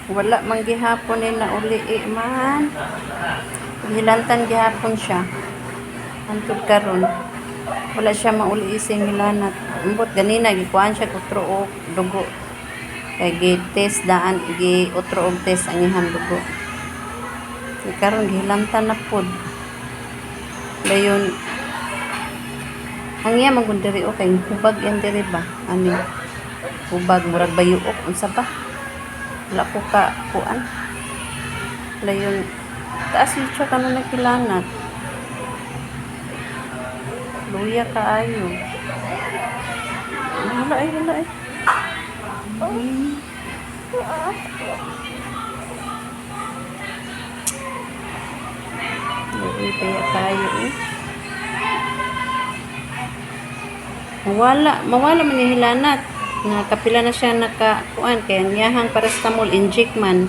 Wala man gihapon nila uli man. Hilantan gihapon siya. Antod karon. Wala siya mauli ising hilanat. Umbot ganina gikuan siya kutro og dugo. Kay gi-test daan gi-utro og test ang ihang dugo. Kay karon gihilantan na pod. Dayon ang iya man diri o kay hubag yan diri ba? Ani hubag murag bayuok unsa ba? Wala ko ka kuan. Dayon taas siya kanon nagkilanat. Luya kaayo. Wala ay. Luya kaayo eh. Mawala man yung hilanat. Nga kapila na siya nakakuan kaya ang yahang paracetamol inject man.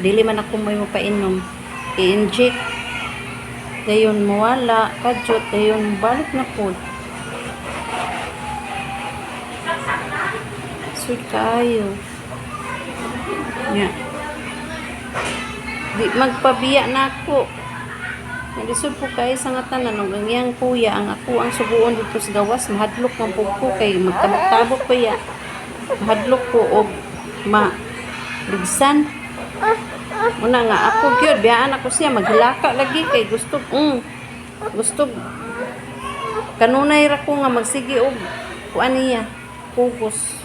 Dili man ako may mapainom. I-inject. Dayon mawala, kadyot, dayon balik na po. Sud kayo. Nya. Di magpabiya na ako. Nalisod po kayo sa nga tanan ang iyang kuya, ang ako ang subuon dito sa gawas, mahadlok man po ko kay magtabok-tabok pa ya. Mahadlok ko og ligsan. Muna nga ako gyud biyaan ako siya maghilaka lagi kay gusto kanunay ra ko nga magsige og kuan niya focus.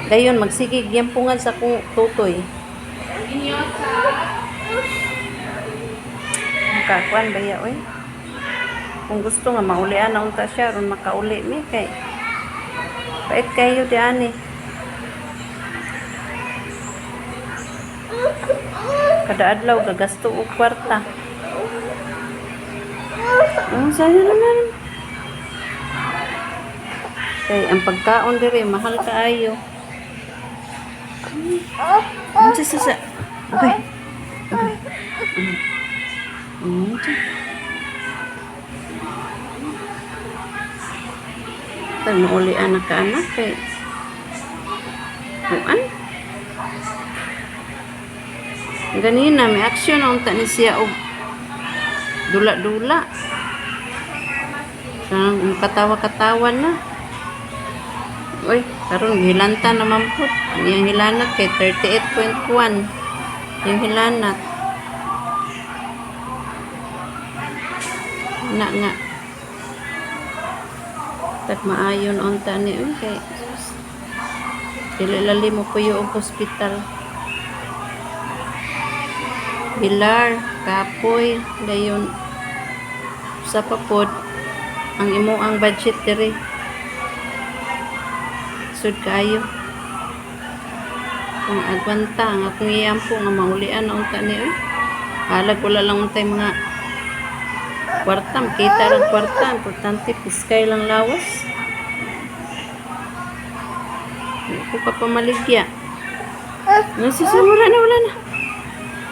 Dayon magsige gyampungan sa kong tutoy. Makakuan ba ya oy? Kung gusto nga maulian na unta siya ron makauli mi kay pait kayo di ani. Kada adlaw gagasto og kwarta. Ang saya naman. Kay ang pagkaon dire mahal kaayo. Sa. Okay. Tang uli anak ka anak kay. Kuan? Ganina may action ang ta ni siya og dula-dula. Sang katawa-katawa na. Oy, karon hilanta naman po. Ang hilanat kay 38.1. Yung hilanat. Nga. Tak maayon unta ni kay. Dili lalim mo po yung hospital. Bilar, kapoy, dayon sa papod ang imo ang budget diri. Sud kayo. Kung agwanta ang akong iyampo nga maulian na unta ni halag wala lang untay mga kwarta, makita lang kwarta, importante piskay lang lawas. Hindi ko pa pamaligya. Nasisimula na wala na.